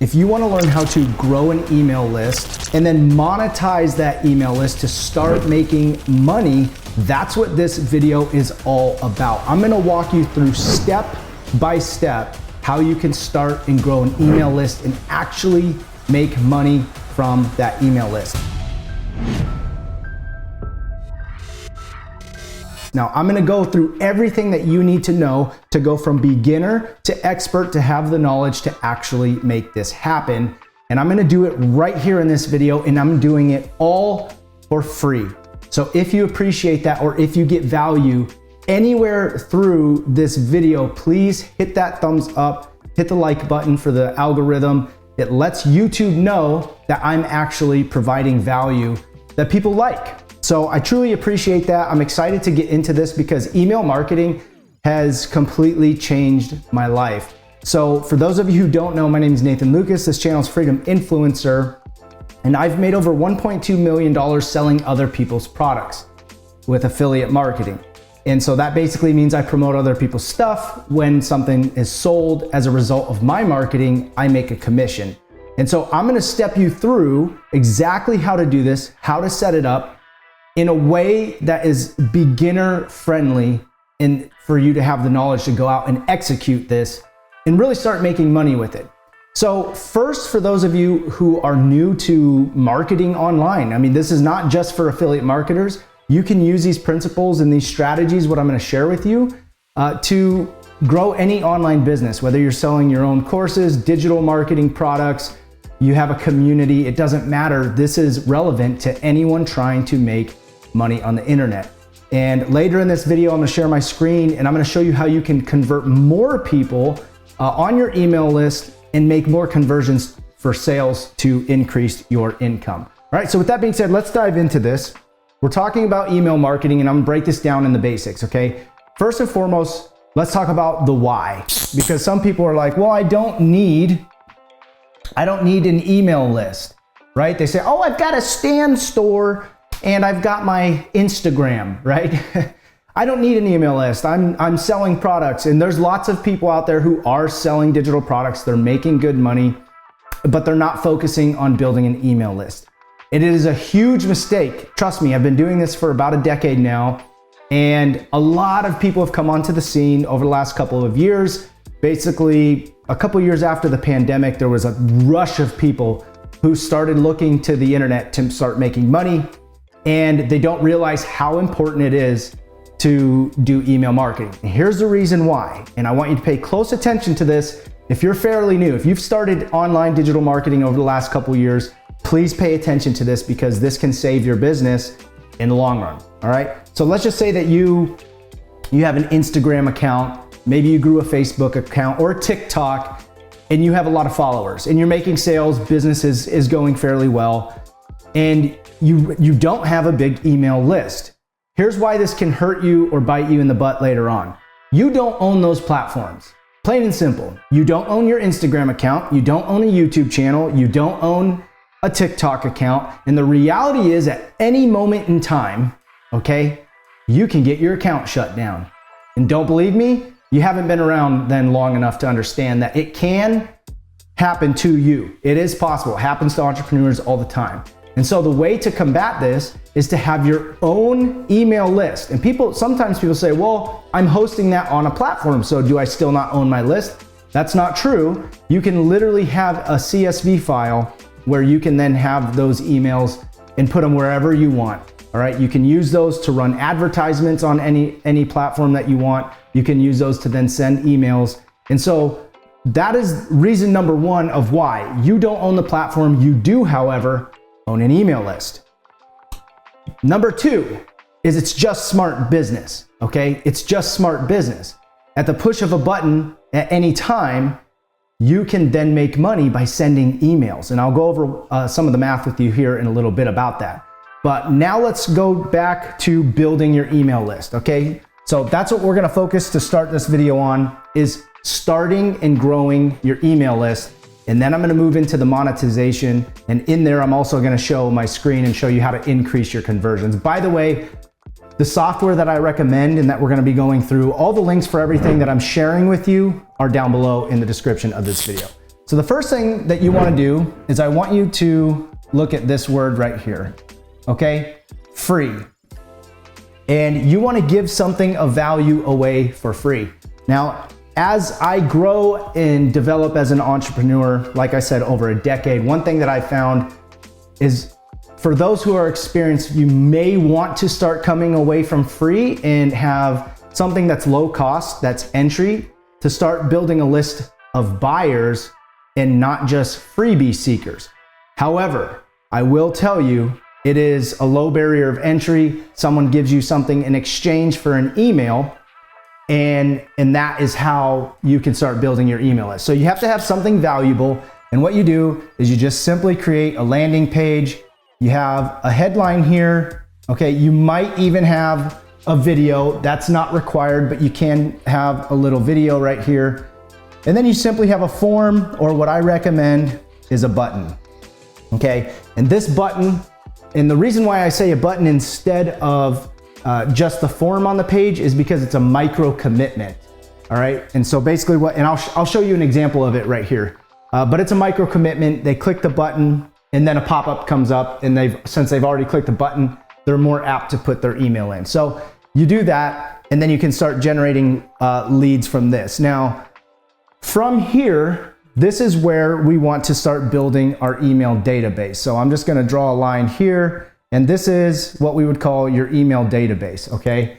If you want to learn how to grow an email list and then monetize that email list to start making money, that's what this video is all about. I'm going to walk you through step by step how you can start and grow an email list and actually make money from that email list. Now, I'm gonna go through everything that you need to know to go from beginner to expert to have the knowledge to actually make this happen. And I'm gonna do it right here in this video, and I'm doing it all for free. So if you appreciate that, or if you get value anywhere through this video, please hit that thumbs up, hit the like button for the algorithm. It lets YouTube know that I'm actually providing value that people like. So I truly appreciate that. I'm excited to get into this because email marketing has completely changed my life. So for those of you who don't know, my name is Nathan Lucas. This channel is Freedom Influencer, and I've made over $1.2 million selling other people's products with affiliate marketing. And so that basically means I promote other people's stuff. When something is sold as a result of my marketing, I make a commission. And so I'm gonna step you through exactly how to do this, how to set it up, in a way that is beginner friendly, and for you to have the knowledge to go out and execute this and really start making money with it. So first, for those of you who are new to marketing online, I mean, this is not just for affiliate marketers. You can use these principles and these strategies, what I'm gonna share with you, to grow any online business, whether you're selling your own courses, digital marketing products, you have a community, it doesn't matter. This is relevant to anyone trying to make money on the internet. And later in this video, I'm gonna share my screen and I'm gonna show you how you can convert more people on your email list and make more conversions for sales to increase your income. All right, so with that being said, let's dive into this. We're talking about email marketing, and I'm gonna break this down in the basics, okay? First and foremost, let's talk about the why, because some people are like, well, I don't need an email list, right? They say, oh, I've got a Stan Store and I've got my Instagram, right? I don't need an email list. I'm selling products, and there's lots of people out there who are selling digital products. They're making good money, but they're not focusing on building an email list. It is a huge mistake. Trust me, I've been doing this for about a decade now, and a lot of people have come onto the scene over the last couple of years. Basically, a couple years after the pandemic, there was a rush of people who started looking to the internet to start making money, and they don't realize how important it is to do email marketing. And here's the reason why, and I want you to pay close attention to this. If you're fairly new, if you've started online digital marketing over the last couple years, please pay attention to this because this can save your business in the long run, all right? So let's just say that you have an Instagram account, maybe you grew a Facebook account or a TikTok, and you have a lot of followers and you're making sales, business is going fairly well, and you don't have a big email list. Here's why this can hurt you or bite you in the butt later on. You don't own those platforms. Plain and simple. You don't own your Instagram account, you don't own a YouTube channel, you don't own a TikTok account, and the reality is at any moment in time, okay, you can get your account shut down. And don't believe me? You haven't been around then long enough to understand that it can happen to you. It is possible. It happens to entrepreneurs all the time. And so the way to combat this is to have your own email list. And sometimes people say, well, I'm hosting that on a platform, so do I still not own my list? That's not true. You can literally have a CSV file where you can then have those emails and put them wherever you want. All right, you can use those to run advertisements on any platform that you want. You can use those to then send emails. And so that is reason number one of why you don't own the platform. You do, however, own an email list. Number two is it's just smart business, okay? It's just smart business. At the push of a button at any time, you can then make money by sending emails. And I'll go over some of the math with you here in a little bit about that. But now let's go back to building your email list, okay? So that's what we're gonna focus to start this video on, is starting and growing your email list. And then I'm gonna move into the monetization. And in there, I'm also gonna show my screen and show you how to increase your conversions. By the way, the software that I recommend and that we're gonna be going through, all the links for everything that I'm sharing with you are down below in the description of this video. So the first thing that you want to do is I want you to look at this word right here, okay? Free. And you want to give something of value away for free. Now, as I grow and develop as an entrepreneur, like I said, over a decade, one thing that I found is for those who are experienced, you may want to start coming away from free and have something that's low cost, that's entry, to start building a list of buyers and not just freebie seekers. However, I will tell you, it is a low barrier of entry. Someone gives you something in exchange for an email, and that is how you can start building your email list. So you have to have something valuable, and what you do is you just simply create a landing page. You have a headline here, okay? You might even have a video. That's not required, but you can have a little video right here. And then you simply have a form, or what I recommend is a button, okay? And this button, and the reason why I say a button instead of just the form on the page is because it's a micro commitment, all right? And so basically and I'll show you an example of it right here. But it's a micro commitment. They click the button and then a pop-up comes up, and since they've already clicked the button, they're more apt to put their email in. So you do that, and then you can start generating leads from this. Now, from here, this is where we want to start building our email database. So I'm just gonna draw a line here, and this is what we would call your email database, okay?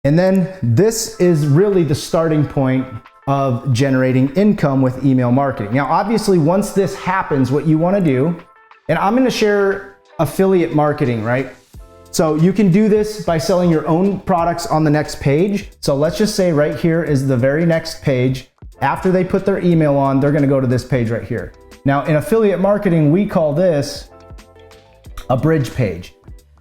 And then this is really the starting point of generating income with email marketing. Now, obviously, once this happens, what you wanna do, and I'm gonna share affiliate marketing, right? So you can do this by selling your own products on the next page. So let's just say right here is the very next page. After they put their email on, they're gonna go to this page right here. Now, in affiliate marketing, we call this a bridge page.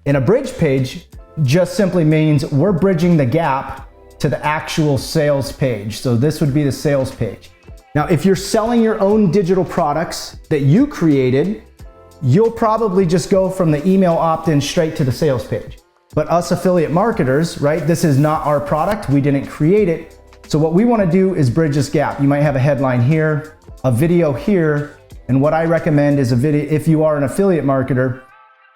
And a bridge page just simply means we're bridging the gap to the actual sales page. So this would be the sales page. Now, if you're selling your own digital products that you created, you'll probably just go from the email opt-in straight to the sales page. But us affiliate marketers, right? This is not our product. We didn't create it. So what we want to do is bridge this gap. You might have a headline here, a video here, and what I recommend is a video. If you are an affiliate marketer,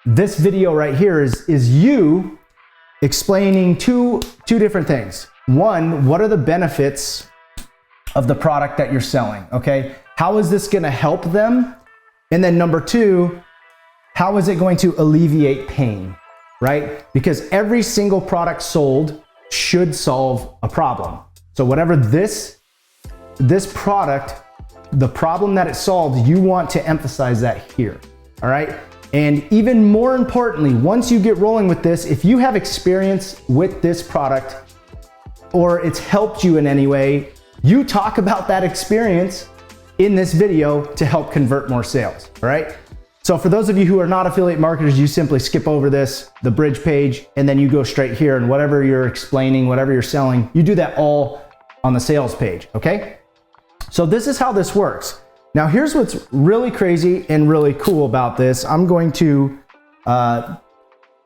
this video right here is you explaining two different things. One, what are the benefits of the product that you're selling, okay? How is this gonna help them? And then number two, how is it going to alleviate pain, right? Because every single product sold should solve a problem. So whatever this product, the problem that it solved, you want to emphasize that here, all right? And even more importantly, once you get rolling with this, if you have experience with this product or it's helped you in any way, you talk about that experience in this video to help convert more sales, all right? So for those of you who are not affiliate marketers, you simply skip over this, the bridge page, and then you go straight here, and whatever you're explaining, whatever you're selling, you do that all on the sales page, okay? So this is how this works. Now here's what's really crazy and really cool about this. I'm going to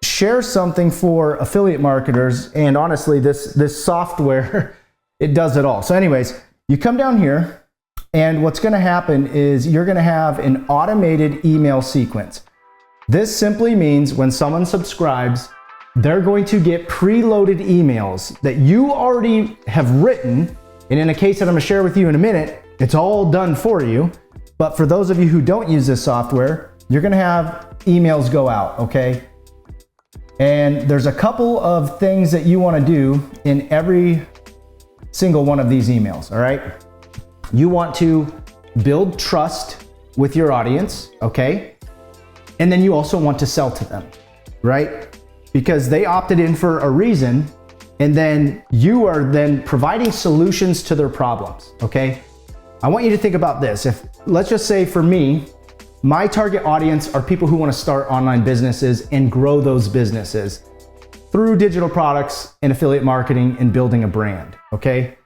share something for affiliate marketers, and honestly, this software, it does it all. So anyways, you come down here, and what's gonna happen is you're gonna have an automated email sequence. This simply means when someone subscribes, they're going to get preloaded emails that you already have written, and in a case that I'm gonna share with you in a minute, it's all done for you. But for those of you who don't use this software, you're gonna have emails go out, okay? And there's a couple of things that you wanna do in every single one of these emails, all right? You want to build trust with your audience, okay? And then you also want to sell to them, right? Because they opted in for a reason, and then you are then providing solutions to their problems, okay? I want you to think about this. If, let's just say for me, my target audience are people who want to start online businesses and grow those businesses through digital products and affiliate marketing and building a brand, okay?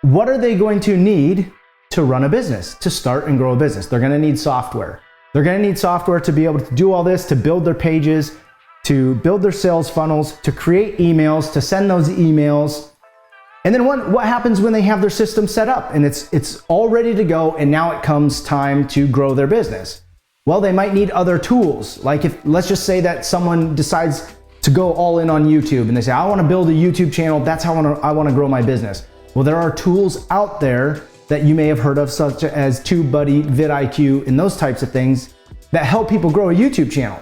What are they going to need to run a business, to start and grow a business? They're gonna need software. They're gonna need software to be able to do all this, to build their pages, to build their sales funnels, to create emails, to send those emails, And then what happens when they have their system set up and it's all ready to go, and now it comes time to grow their business? Well, they might need other tools. Like let's just say that someone decides to go all in on YouTube and they say, I want to build a YouTube channel. That's how I want to grow my business. Well, there are tools out there that you may have heard of, such as TubeBuddy, vidIQ, and those types of things that help people grow a YouTube channel.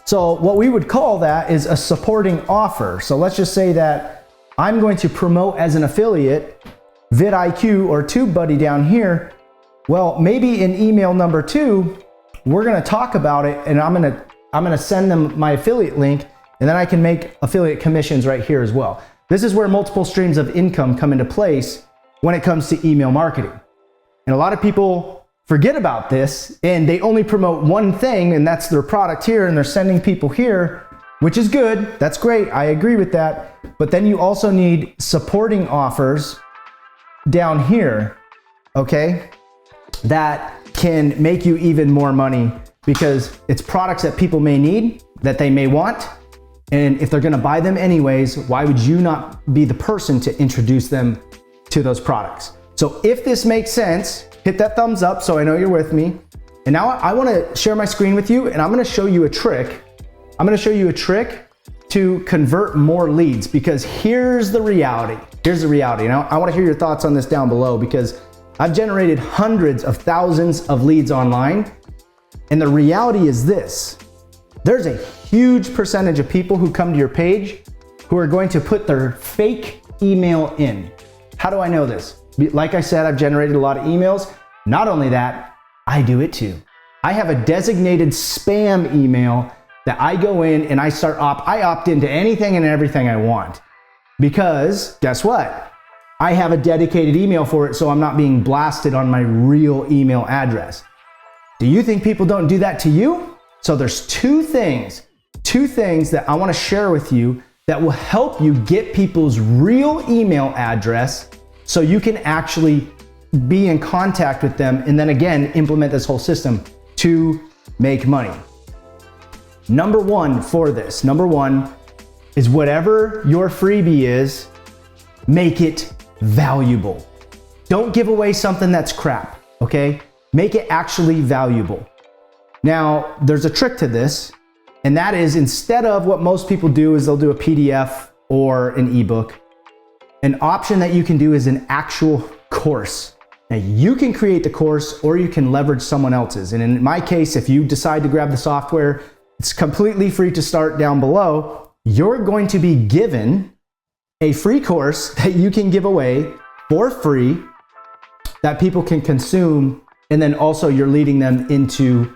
So what we would call that is a supporting offer. So let's just say that I'm going to promote as an affiliate vidIQ or TubeBuddy down here. Well, maybe in email number 2, we're going to talk about it, and I'm going to send them my affiliate link, and then I can make affiliate commissions right here as well. This is where multiple streams of income come into place when it comes to email marketing. And a lot of people forget about this, and they only promote one thing, and that's their product here, and they're sending people here, which is good. That's great. I agree with that. But then you also need supporting offers down here, okay, that can make you even more money, because it's products that people may need, that they may want. And if they're going to buy them anyways, why would you not be the person to introduce them to those products? So if this makes sense, hit that thumbs up so I know you're with me. And now I want to share my screen with you, and I'm going to show you a trick. I'm going to show you a trick to convert more leads, because here's the reality. Here's the reality. Now I want to hear your thoughts on this down below, because I've generated hundreds of thousands of leads online. And the reality is this: there's a huge percentage of people who come to your page who are going to put their fake email in. How do I know this? Like I said, I've generated a lot of emails. Not only that, I do it too. I have a designated spam email that I go in and I opt into anything and everything I want. Because guess what? I have a dedicated email for it, so I'm not being blasted on my real email address. Do you think people don't do that to you? So there's two things that I want to share with you that will help you get people's real email address, so you can actually be in contact with them, and then again, implement this whole system to make money. Number one is whatever your freebie is, make it valuable. Don't give away something that's crap, okay? Make it actually valuable. Now, there's a trick to this, and that is, instead of what most people do is they'll do a PDF or an ebook, an option that you can do is an actual course. Now, you can create the course or you can leverage someone else's. And in my case, if you decide to grab the software, it's completely free to start down below. You're going to be given a free course that you can give away for free that people can consume. And then also you're leading them into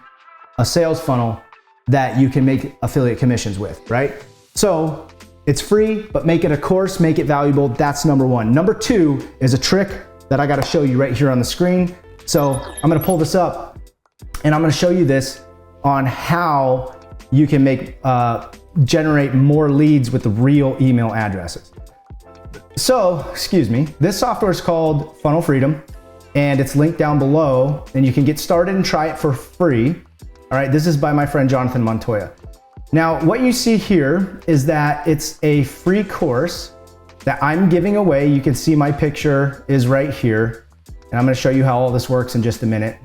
a sales funnel that you can make affiliate commissions with, right? So it's free, but make it a course, make it valuable. That's number one. Number 2 is a trick that I got to show you right here on the screen. So I'm going to pull this up and I'm going to show you this on how you can generate more leads with the real email addresses. So, excuse me, this software is called Funnel Freedom, and it's linked down below, and you can get started and try it for free. All right, this is by my friend Jonathan Montoya. Now, what you see here is that it's a free course that I'm giving away. You can see my picture is right here, and I'm going to show you how all this works in just a minute.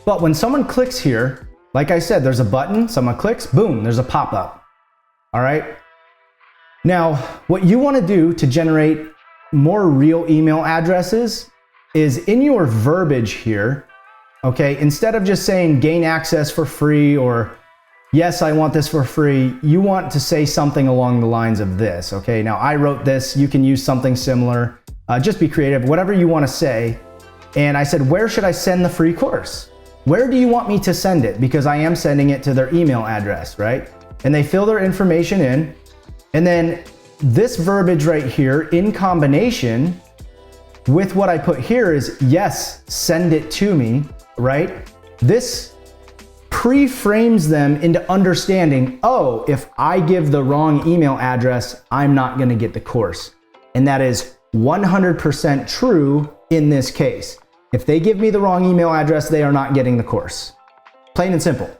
But when someone clicks here, like I said, there's a button, someone clicks, boom, there's a pop-up. All right. Now, what you want to do to generate more real email addresses is in your verbiage here, okay, instead of just saying gain access for free or yes, I want this for free, you want to say something along the lines of this, okay? Now, I wrote this, you can use something similar, just be creative, whatever you want to say. And I said, where should I send the free course? Where do you want me to send it? Because I am sending it to their email address, right? And they fill their information in, and then this verbiage right here in combination with what I put here is, yes, send it to me, right? This pre-frames them into understanding, oh, if I give the wrong email address, I'm not going to get the course. And that is 100% true in this case. If they give me the wrong email address, they are not getting the course. Plain and simple.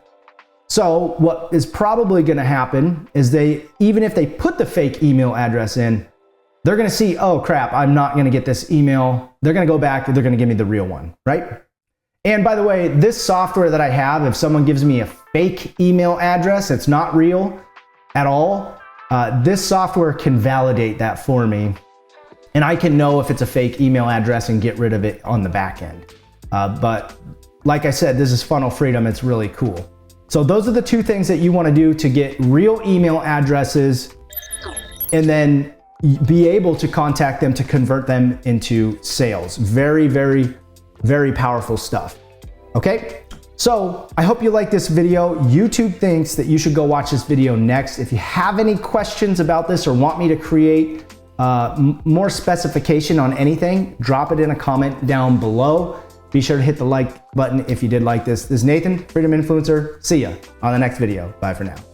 So what is probably going to happen is even if they put the fake email address in, they're gonna see, oh crap, I'm not gonna get this email. They're gonna go back, they're gonna give me the real one, right? And by the way, this software that I have, if someone gives me a fake email address, it's not real at all, this software can validate that for me. And I can know if it's a fake email address and get rid of it on the back end. But like I said, this is Funnel Freedom. It's really cool. So those are the two things that you want to do to get real email addresses and then be able to contact them to convert them into sales. Very, very, very powerful stuff. Okay? So I hope you like this video. YouTube thinks that you should go watch this video next. If you have any questions about this or want me to create more specification on anything, drop it in a comment down below. Be sure to hit the like button if you did like this. This is Nathan, Freedom Influencer. See ya on the next video. Bye for now.